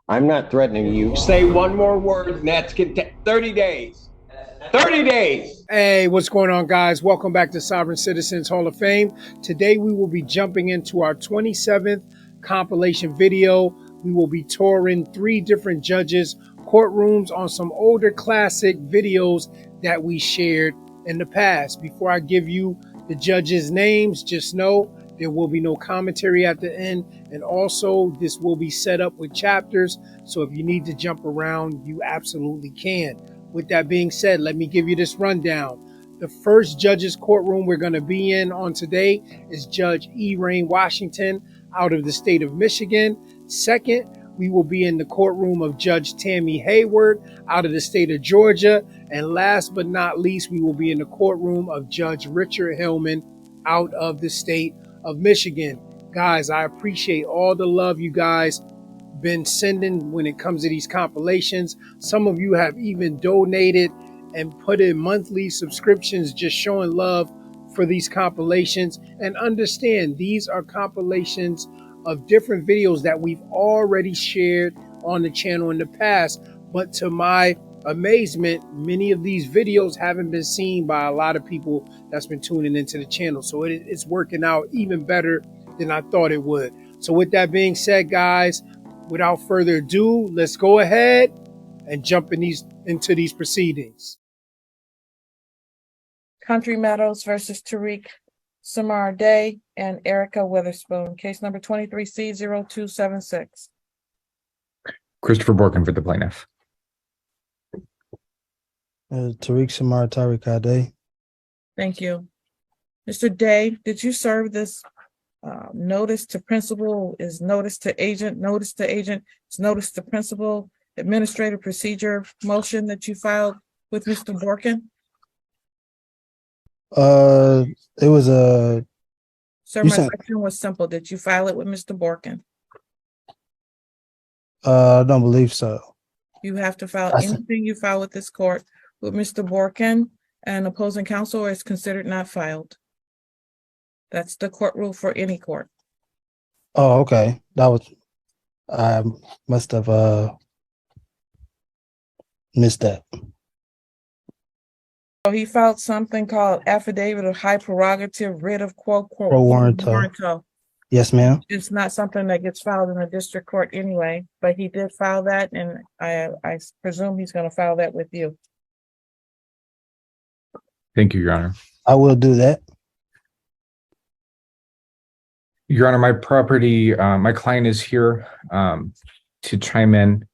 I'm not threatening you. Say one more word, and that's 30 days. 30 days. Hey, what's going on, guys? Welcome back to Sovereign Citizens Hall of Fame. Today, we will be jumping into our 27th compilation video. We will be touring 3 different judges' courtrooms on some older classic videos that we shared in the past. Before I give you the judges' names, just know there will be no commentary at the end. And also, this will be set up with chapters. So if you need to jump around, you absolutely can. With that being said, let me give you this rundown. The first judge's courtroom we're going to be in on today is Judge Erane Washington out of the state of Michigan. Second, we will be in the courtroom of Judge Tammi Hayward out of the state of Georgia. And last but not least, we will be in the courtroom of Judge Richard Hillman out of the state of Michigan. Guys, I appreciate all the love you guys been sending when it comes to these compilations. Some of you have even donated and put in monthly subscriptions, just showing love for these compilations. And understand, these are compilations of different videos that we've already shared on the channel in the past. But to my amazement, many of these videos haven't been seen by a lot of people that's been tuning into the channel. So it's working out even better than I thought it would. So with that being said, guys, without further ado, let's go ahead and jump into these proceedings. Country Meadows versus Tarik Samar Day and Erica Witherspoon. Case number 23C0276. Christopher Borkin for the plaintiff. Tarik Samar Tarik Day. Thank you. Mr. Day, did you serve this notice to principal? Is notice to agent, notice to agent, is notice to principal, administrative procedure motion that you filed with Mr. Borkin? It was a. Sir, my question was simple. Did you file it with Mr. Borkin? I don't believe so. You have to file anything you file with this court with Mr. Borkin and opposing counsel, or is considered not filed. That's the court rule for any court. Oh, okay. I must have missed that. So he filed something called affidavit of high prerogative writ of quo warranto. Yes, ma'am. It's not something that gets filed in a district court anyway, but he did file that, and I presume he's going to file that with you. Thank you, Your Honor. I will do that. Your Honor, my client is here to chime in.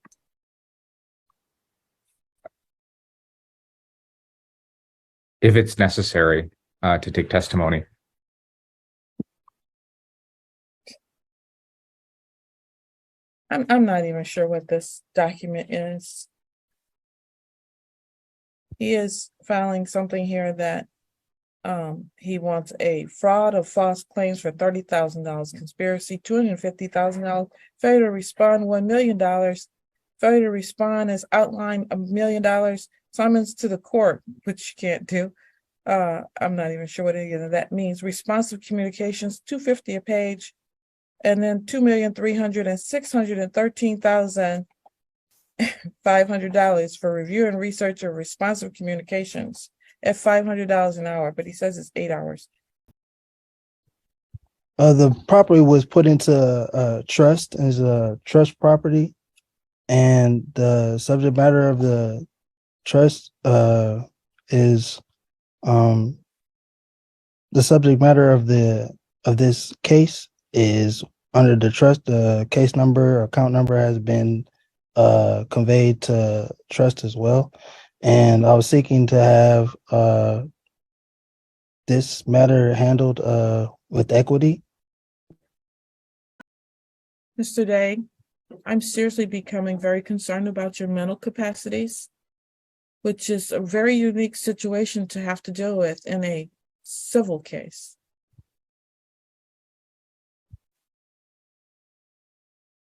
If it's necessary to take testimony. I'm not even sure what this document is. He is filing something here that he wants a fraud of false claims for $30,000, conspiracy $250,000, failure to respond $1 million, failure to respond as outlined $1 million, summons to the court, which you can't do. I'm not even sure what any of that means. Responsive communications $250 a page, and then $2,313,500 for review and research of responsive communications at $500 an hour, but he says it's 8 hours. The property was put into trust as a trust property, and the subject matter of the trust is the subject matter of this case is under the trust. The case number, account number has been conveyed to trust as well. And I was seeking to have this matter handled with equity. Mr. Day, I'm seriously becoming very concerned about your mental capacities, which is a very unique situation to have to deal with in a civil case.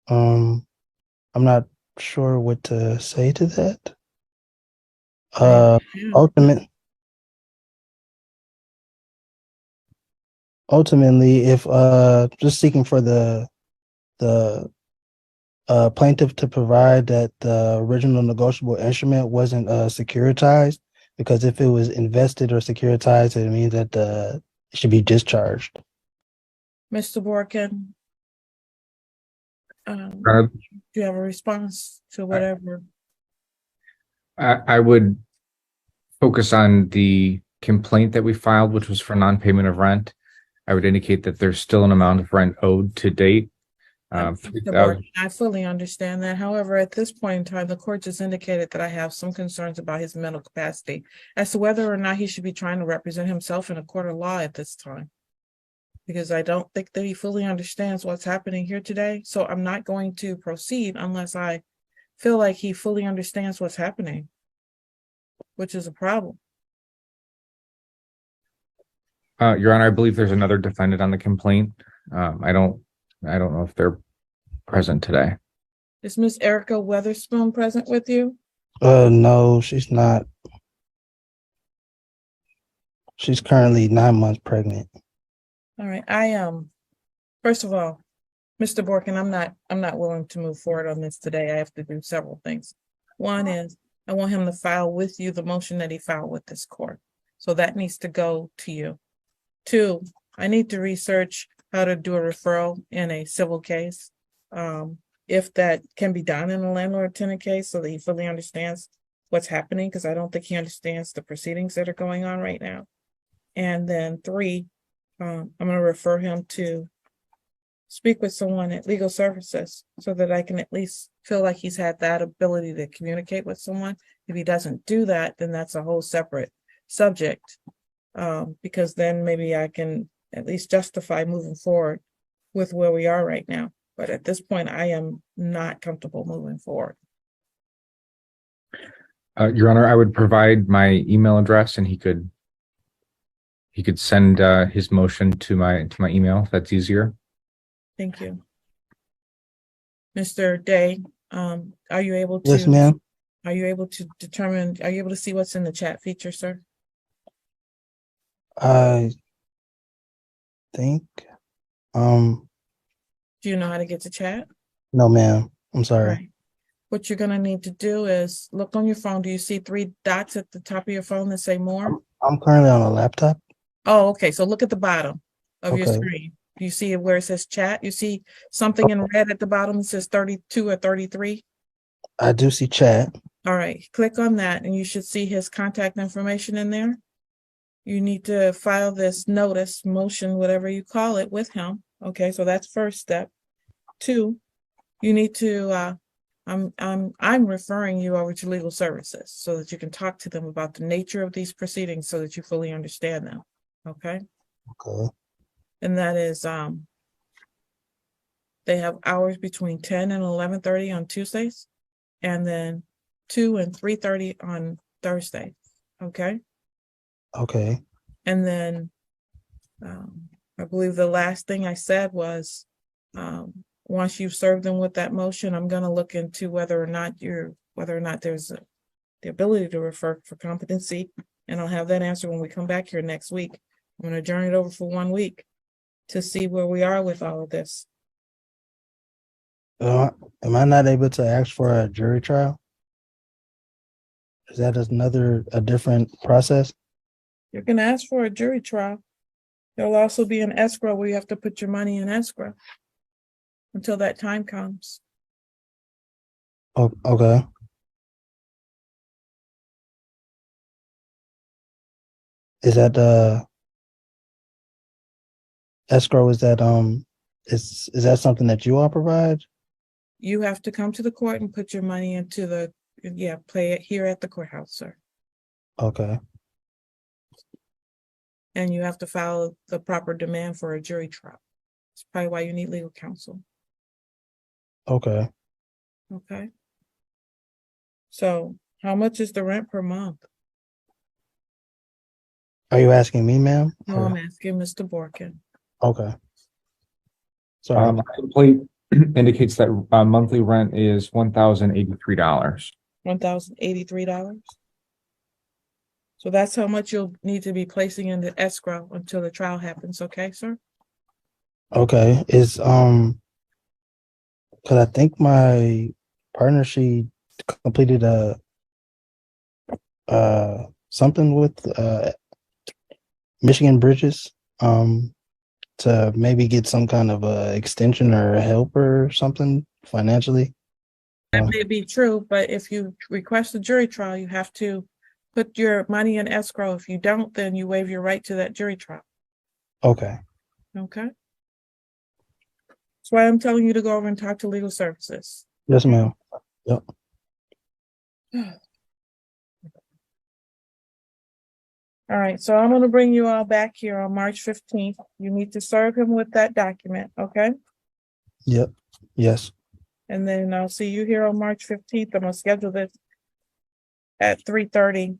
I'm not sure what to say to that. Ultimately, if just seeking for the plaintiff to provide that the original negotiable instrument wasn't securitized, because if it was invested or securitized, it means that it should be discharged. Mr. Borkin, Uh, do you have a response to whatever? I would focus on the complaint that we filed, which was for non-payment of rent. I would indicate that there's still an amount of rent owed to date. Mr. 3,000. Borkin, I fully understand that. However, at this point in time, the court just indicated that I have some concerns about his mental capacity as to whether or not he should be trying to represent himself in a court of law at this time. Because I don't think that he fully understands what's happening here today. So I'm not going to proceed unless I feel like he fully understands what's happening, which is a problem. Your Honor, I believe there's another defendant on the complaint. I don't know if they're present today. Is Miss Erica Weatherspoon present with you? No, she's not. She's currently 9 months pregnant. All right, first of all, Mr. Borkin, I'm not willing to move forward on this today. I have to do several things. One is I want him to file with you the motion that he filed with this court. So that needs to go to you. Two, I need to research how to do a referral in a civil case. If that can be done in a landlord-tenant case so that he fully understands what's happening, because I don't think he understands the proceedings that are going on right now. And then three, I'm going to refer him to speak with someone at legal services so that I can at least feel like he's had that ability to communicate with someone. If he doesn't do that, then that's a whole separate subject, because then maybe I can at least justify moving forward with where we are right now. But at this point, I am not comfortable moving forward. Your Honor, I would provide my email address, and he could send his motion to my email if that's easier. Thank you. Mr. Day, are you able to? Yes, ma'am. Are you able to determine, are you able to see what's in the chat feature, sir? I think. Do you know how to get to chat? No, ma'am. I'm All sorry. right. What you're gonna need to do is look on your phone. Do you see 3 dots at the top of your phone that say more? I'm currently on a laptop. Oh, okay. So look at the bottom of your Okay. screen. Do you see where it says chat? You see something in red at the bottom that says 32 or 33? I do see chat. All right, click on that and you should see his contact information in there. You need to file this notice, motion, whatever you call it, with him. Okay, so that's first step. 2, you need to I'm referring you over to legal services so that you can talk to them about the nature of these proceedings so that you fully understand them. Okay. Okay. And that is they have hours between 10 and 11:30 on Tuesdays, and then 2 and 3:30 on Thursday. Okay. Okay. And then I believe the last thing I said was once you've served them with that motion, I'm going to look into whether or not there's the ability to refer for competency, and I'll have that answer when we come back here next week. I'm going to adjourn it over for 1 week to see where we are with all of this. Am I not able to ask for a jury trial? Is that a different process? You can ask for a jury trial. There'll also be an escrow where you have to put your money in escrow until that time comes. Oh, okay. Is that escrow? Is that is that something that you all provide? You have to come to the court and put your money into play it here at the courthouse, sir. Okay. And you have to file the proper demand for a jury trial. That's probably why you need legal counsel. Okay. Okay. So how much is the rent per month? Are you asking me, ma'am? No, I'm asking Mr. Borkin. Okay. Sorry. My complaint indicates that monthly rent is $1,083. $1,083. So that's how much you'll need to be placing in the escrow until the trial happens, okay, sir? Okay. Is Cause I think my partner, she completed something with Michigan Bridges to maybe get some kind of extension or help or something financially. That may be true, but if you request a jury trial, you have to put your money in escrow. If you don't, then you waive your right to that jury trial. Okay. Okay? That's why I'm telling you to go over and talk to legal services. Yes, ma'am. Yep. All right, so I'm gonna bring you all back here on March 15th. You need to serve him with that document, okay? Yep. Yes. And then I'll see you here on March 15th. I'm gonna schedule this at 3:30,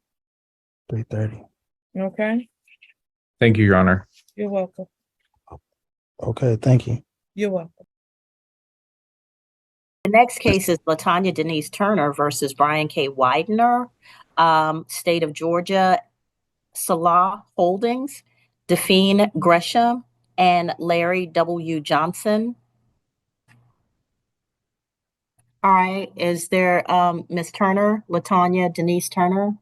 3:30. okay? Thank you, Your Honor. You're welcome. Okay. Thank you. You're welcome. The next case is LaTanya Denise Turner versus Brian K. Widener, State of Georgia, Salah Holdings, Delphine Gresham, and Larry W. Johnson. All right, is there Ms. Turner, LaTanya Denise Turner?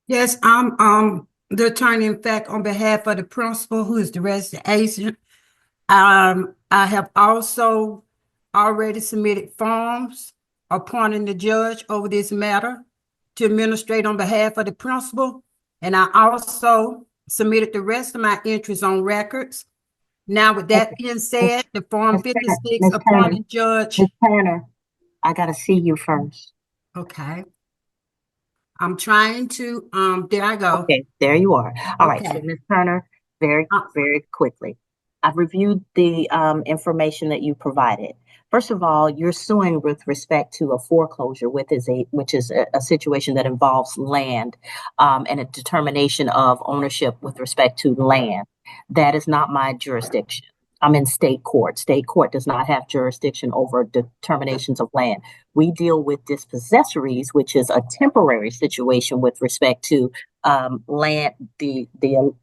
Yes, I'm the attorney, in fact, on behalf of the principal, who is the registered agent. I have also already submitted forms appointing the judge over this matter to administrate on behalf of the principal. And I also submitted the rest of my entries on records. Now, with that being said, the Form 56 appointing judge. Ms. Turner, I gotta see you first. Okay. I'm trying to, there I go. Okay, there you are. All right, so Okay. Ms. Turner, very quickly. I've reviewed the information that you provided. First of all, you're suing with respect to a foreclosure, which is a situation that involves land and a determination of ownership with respect to land. That is not my jurisdiction. I'm in state court. State court does not have jurisdiction over determinations of land. We deal with dispossessories, which is a temporary situation with respect to land, the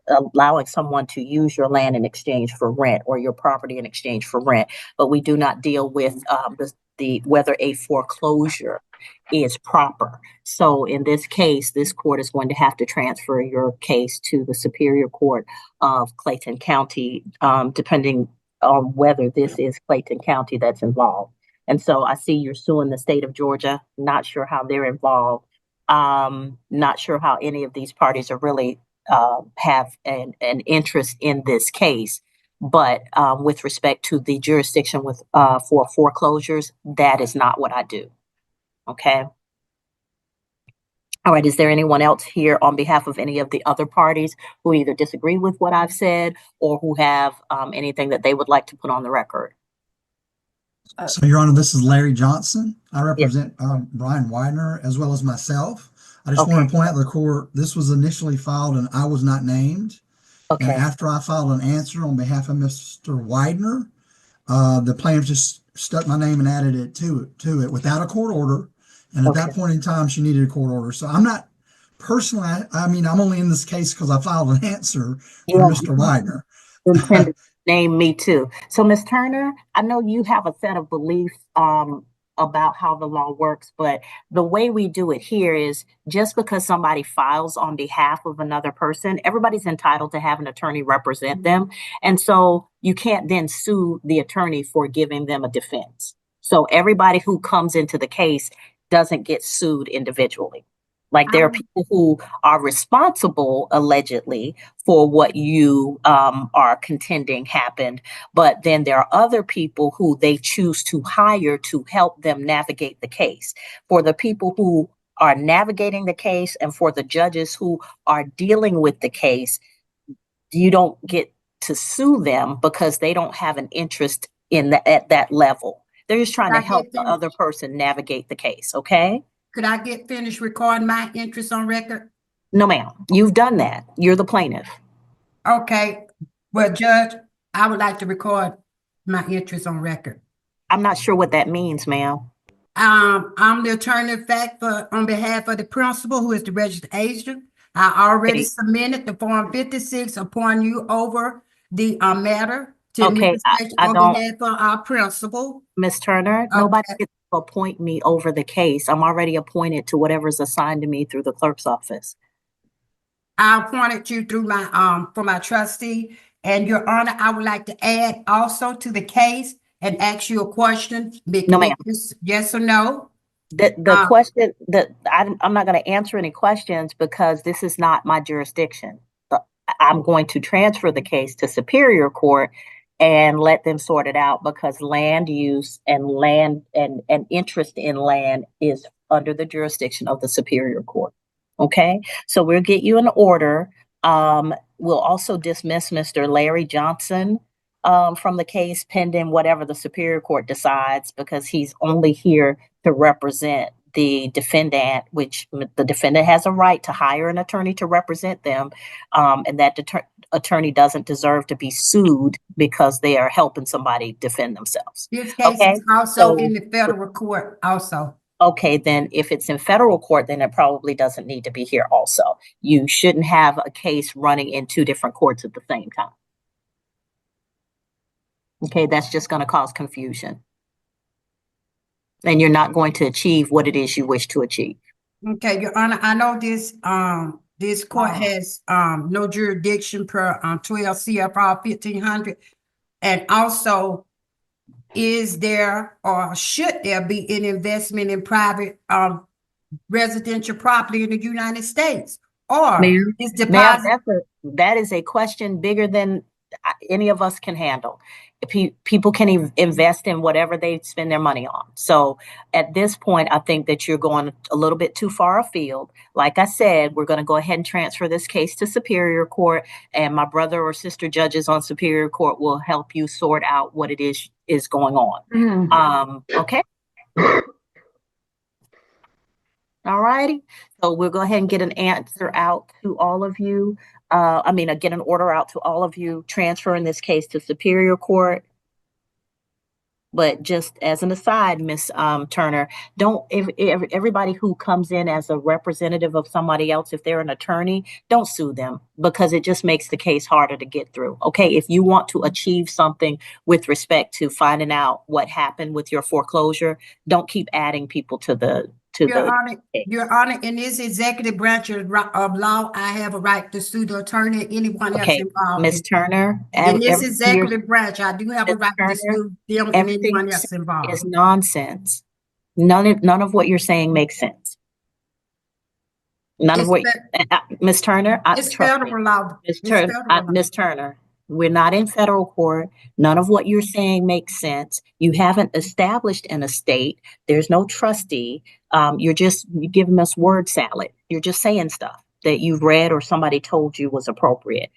allowing someone to use your land in exchange for rent or your property in exchange for rent. But we do not deal with the whether a foreclosure is proper. So in this case, this court is going to have to transfer your case to the Superior Court of Clayton County, depending on whether this is Clayton County that's involved. And so I see you're suing the state of Georgia. Not sure how they're involved. Not sure how any of these parties are really have an interest in this case. But with respect to the jurisdiction with for foreclosures, that is not what I do. Okay. All right. Is there anyone else here on behalf of any of the other parties who either disagree with what I've said or who have anything that they would like to put on the record? So, Your Honor, this is Larry Johnson. I represent Brian Widener as well as myself. I just want to point out to the court, this was initially filed and I was not named. Okay. And after I filed an answer on behalf of Mr. Widener, the plaintiff just stuck my name and added it to it without a court order. And at that point in time, she needed a court order. So I'm not personally, I mean, I'm only in this case because I filed an answer for Mr. Widener. Intended to name me too. So Ms. Turner, I know you have a set of beliefs about how the law works, but the way we do it here is just because somebody files on behalf of another person, everybody's entitled to have an attorney represent them. And so you can't then sue the attorney for giving them a defense. So everybody who comes into the case doesn't get sued individually. Like there are people who are responsible allegedly for what you are contending happened, but then there are other people who they choose to hire to help them navigate the case. For the people who are navigating the case and for the judges who are dealing with the case, you don't get to sue them because they don't have an interest in at that level. They're just trying to help the other person navigate the case, okay? Could I get finished recording my interest on record? No, ma'am. You've done that. You're the plaintiff. Okay. Well, Judge, I would like to record my interest on record. I'm not sure what that means, ma'am. I'm the attorney of fact on behalf of the principal, who is the registered agent. I already submitted the Form 56 upon you over the matter To Okay, administration I on don't, behalf of our principal. Ms. Turner, nobody Okay. gets to appoint me over the case. I'm already appointed to whatever's assigned to me through the clerk's office. I appointed you through my, for my trustee. And Your Honor, I would like to add also to the case and ask you a question. No, ma'am. Yes or no? The question that I'm not going to answer any questions because this is not my jurisdiction. I'm going to transfer the case to Superior Court and let them sort it out because land use and land and interest in land is under the jurisdiction of the Superior Court. Okay, so we'll get you an order. We'll also dismiss Mr. Larry Johnson from the case pending whatever the Superior Court decides because he's only here to represent the defendant, which the defendant has a right to hire an attorney to represent them, and that attorney doesn't deserve to be sued because they are helping somebody defend themselves. This case is also in the federal court also. Okay, then if it's in federal court, then it probably doesn't need to be here also. You shouldn't have a case running in two different courts at the same time. Okay, that's just going to cause confusion. And you're not going to achieve what it is you wish to achieve. Okay, Your Honor, I know this court has no jurisdiction per 12 CFR 1500. And also, is there or should there be an investment in private residential property in the United States? Or is deposit? That is a question bigger than any of us can handle. People can invest in whatever they spend their money on. So at this point, I think that you're going a little bit too far afield. Like I said, we're going to go ahead and transfer this case to Superior Court, and my brother or sister judges on Superior Court will help you sort out what it is going on. Okay. All righty. So we'll go ahead and get an answer out to all of you. Get an order out to all of you transferring this case to Superior Court. But just as an aside, Miss Turner, everybody who comes in as a representative of somebody else, if they're an attorney, don't sue them because it just makes the case harder to get through. Okay, if you want to achieve something with respect to finding out what happened with your foreclosure, don't keep adding people to the Your Honor, in this executive branch of law, I have a right to sue the attorney, anyone else involved. Miss Turner, in this executive branch, I do have a right to sue them and anyone else involved. It's nonsense. None of what you're saying makes sense. None of what Miss Turner, it's federal law. Miss Turner, we're not in federal court. None of what you're saying makes sense. You haven't established an estate. There's no trustee. You're giving us word salad. You're just saying stuff that you've read or somebody told you was appropriate.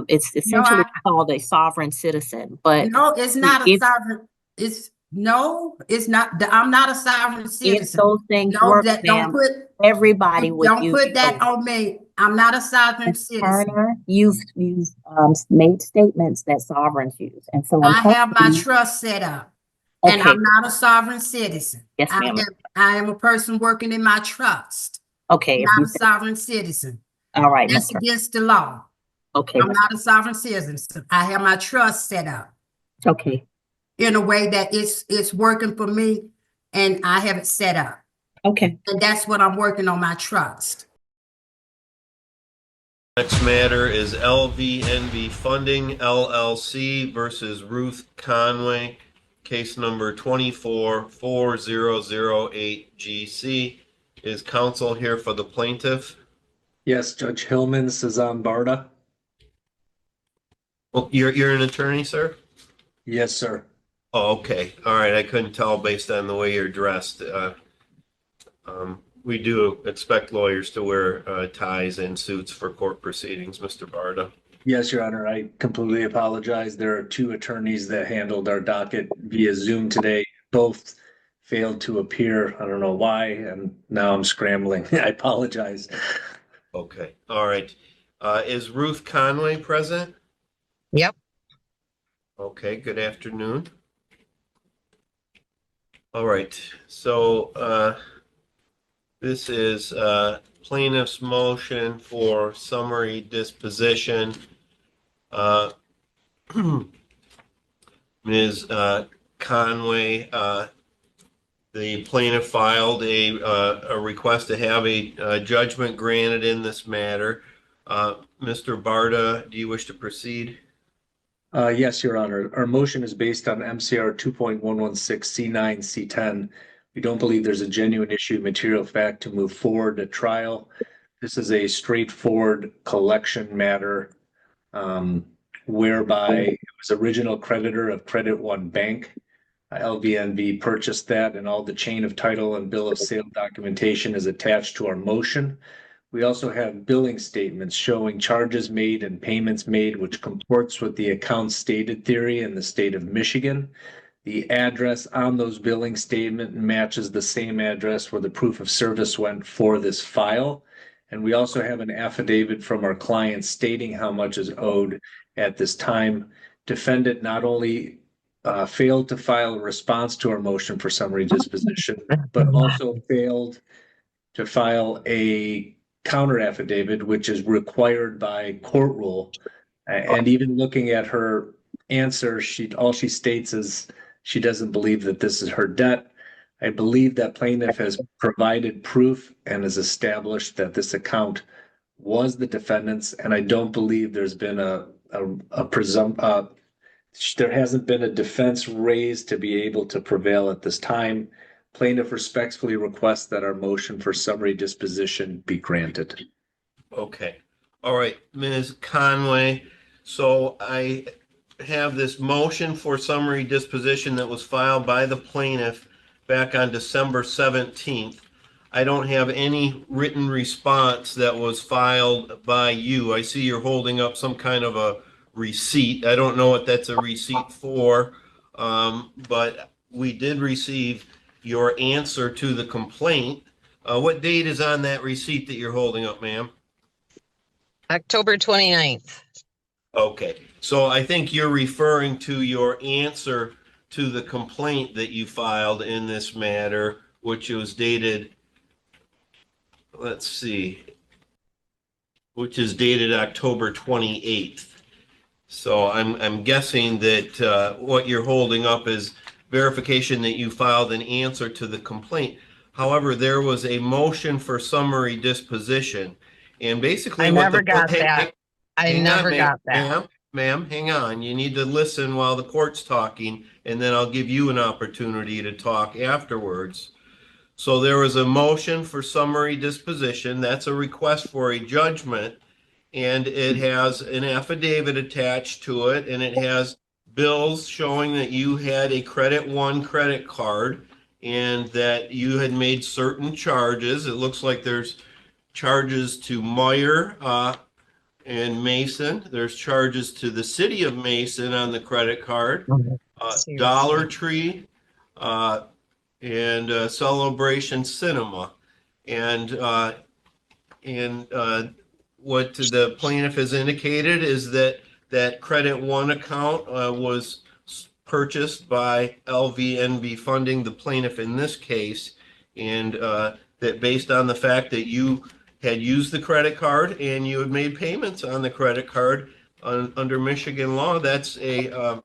It's essentially called a sovereign citizen, but no, it's not a sovereign. It's not. I'm not a sovereign citizen. If those things work, don't put everybody would don't put that on me. I'm not a sovereign citizen. Turner, you've made statements that sovereigns use, and so I have my trust set up, and I'm not a sovereign citizen. Yes, ma'am. I am a person working in my trust. Okay, not a sovereign citizen. All right, that's against the law. Okay, I'm not a sovereign citizen. I have my trust set up. Okay. In a way that it's working for me, and I have it set up. Okay. And that's what I'm working on, my trust. Next matter is LVNV Funding LLC versus Ruth Conway, case number 244008GC. Is counsel here for the plaintiff? Yes, Judge Hillman, Cezanne Barda. Well, you're an attorney, sir? Yes, sir. Oh, okay. All right. I couldn't tell based on the way you're dressed. We do expect lawyers to wear ties and suits for court proceedings, Mr. Barda. Yes, Your Honor. I completely apologize. There are two attorneys that handled our docket via Zoom today. Both failed to appear. I don't know why, and now I'm scrambling. I apologize. Okay. All right. Is Ruth Conway present? Yep. Okay. Good afternoon. All right. So this is plaintiff's motion for summary disposition. Ms. Conway, the plaintiff filed a request to have a judgment granted in this matter. Mr. Barta, do you wish to proceed? Yes, Your Honor. Our motion is based on MCR 2.116 C9 C10. We don't believe there's a genuine issue of material fact to move forward to trial. This is a straightforward collection matter whereby it was original creditor of Credit One Bank. LVNV purchased that, and all the chain of title and bill of sale documentation is attached to our motion. We also have billing statements showing charges made and payments made, which comports with the account stated theory in the state of Michigan. The address on those billing statement matches the same address where the proof of service went for this file. And we also have an affidavit from our client stating how much is owed at this time. Defendant not only failed to file a response to our motion for summary disposition, but also failed to file a counter affidavit, which is required by court rule. And even looking at her answer, all she states is she doesn't believe that this is her debt. I believe that plaintiff has provided proof and has established that this account was the defendant's, and I don't believe there's been there hasn't been a defense raised to be able to prevail at this time. Plaintiff respectfully requests that our motion for summary disposition be granted. Okay. All right, Ms. Conway. So I have this motion for summary disposition that was filed by the plaintiff back on December 17th. I don't have any written response that was filed by you. I see you're holding up some kind of a receipt. I don't know what that's a receipt for, but we did receive your answer to the complaint. What date is on that receipt that you're holding up, ma'am? October 29th. Okay, so I think you're referring to your answer to the complaint that you filed in this matter, which was dated, let's see, which is dated October 28th. So I'm guessing that what you're holding up is verification that you filed an answer to the complaint. However, there was a motion for summary disposition, and basically I never got that. Ma'am, hang on. You need to listen while the court's talking, and then I'll give you an opportunity to talk afterwards. So there was a motion for summary disposition. That's a request for a judgment, and it has an affidavit attached to it, and it has bills showing that you had a Credit One credit card and that you had made certain charges. It looks like there's charges to Meyer and Mason. There's charges to the city of Mason on the credit card, Dollar Tree, and Celebration Cinema. And what the plaintiff has indicated is that that Credit One account was purchased by LVNV Funding, the plaintiff in this case, and that based on the fact that you had used the credit card and you had made payments on the credit card under Michigan law, that's a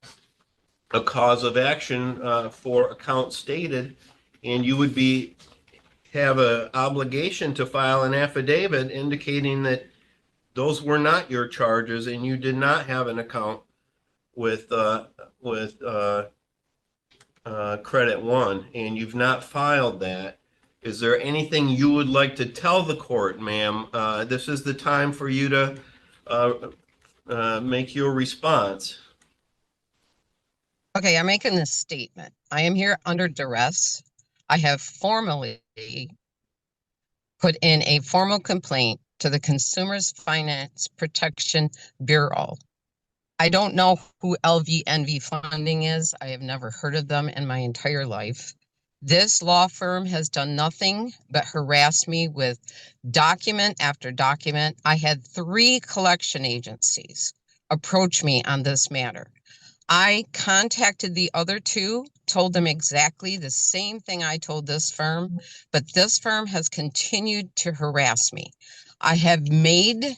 cause of action for account stated, and you would have an obligation to file an affidavit indicating that those were not your charges and you did not have an account with Credit One, and you've not filed that. Is there anything you would like to tell the court, ma'am? This is the time for you to make your response. Okay, I'm making this statement. I am here under duress. I have formally put in a formal complaint to the Consumers Finance Protection Bureau. I don't know who LVNV Funding is. I have never heard of them in my entire life. This law firm has done nothing but harass me with document after document. I had 3 collection agencies approach me on this matter. I contacted the other 2, told them exactly the same thing I told this firm, but this firm has continued to harass me. I have made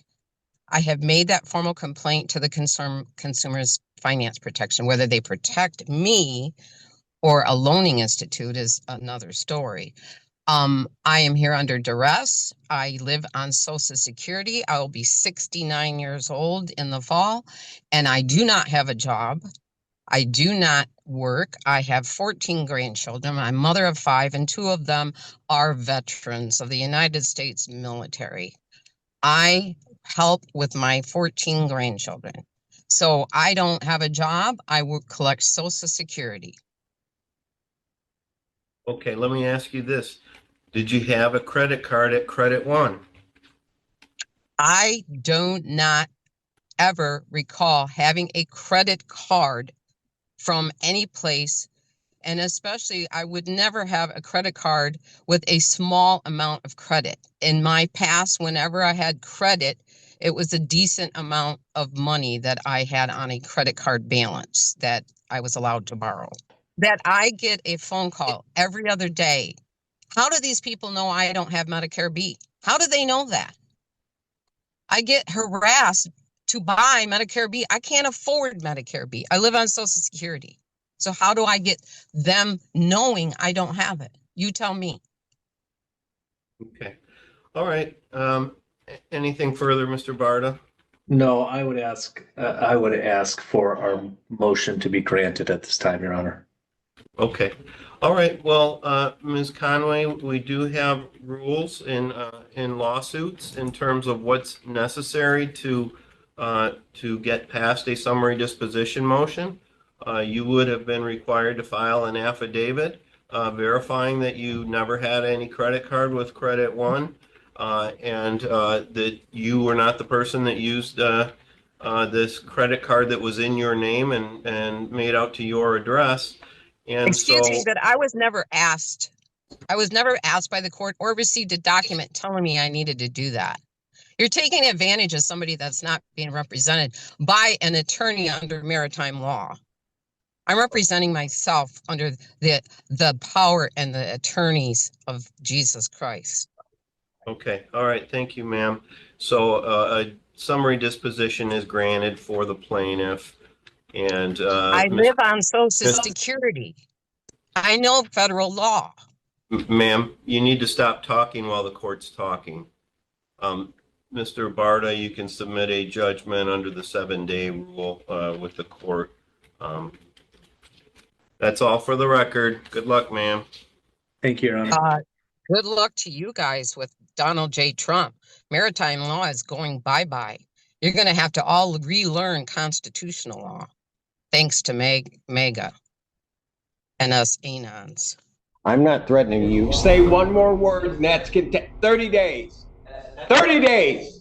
that formal complaint to the Consumers finance protection. Whether they protect me or a loaning institute is another story. I am here under duress. I live on Social Security. I will be 69 years old in the fall, and I do not have a job. I do not work. I have 14 grandchildren. I'm mother of 5, and 2 of them are veterans of the United States military. I help with my 14 grandchildren. So I don't have a job. I will collect Social Security. Okay, let me ask you this. Did you have a credit card at Credit One? I do not ever recall having a credit card from any place. And especially, I would never have a credit card with a small amount of credit. In my past, whenever I had credit, it was a decent amount of money that I had on a credit card balance that I was allowed to borrow. That I get a phone call every other day. How do these people know I don't have Medicare B? How do they know that? I get harassed to buy Medicare B. I can't afford Medicare B. I live on Social Security. So how do I get them knowing I don't have it? You tell me. Okay. All right. Anything further, Mr. Barta? No, I would ask for our motion to be granted at this time, Your Honor. Okay. All right. Well, Ms. Conway, we do have rules in lawsuits in terms of what's necessary to get past a summary disposition motion. You would have been required to file an affidavit verifying that you never had any credit card with Credit One, and that you were not the person that used this credit card that was in your name and made out to your address. And Excuse me, but I was never asked. I was never asked by the court or received a document telling me I needed to do that. You're taking advantage of somebody that's not being represented by an attorney under maritime law. I'm representing myself under the power and the attorneys of Jesus Christ. Okay. All right. Thank you, ma'am. So a summary disposition is granted for the plaintiff. And I live on Social Security. I know federal law. Ma'am, you need to stop talking while the court's talking. Mr. Barta, you can submit a judgment under the 7-day rule with the court. That's all for the record. Good luck, ma'am. Thank you, Your Honor. Good luck to you guys with Donald J. Trump. Maritime law is going bye-bye. You're going to have to all relearn constitutional law. Thanks to Mega and us Anons. I'm not threatening you. Say one more word, and that's 30 days. 30 days.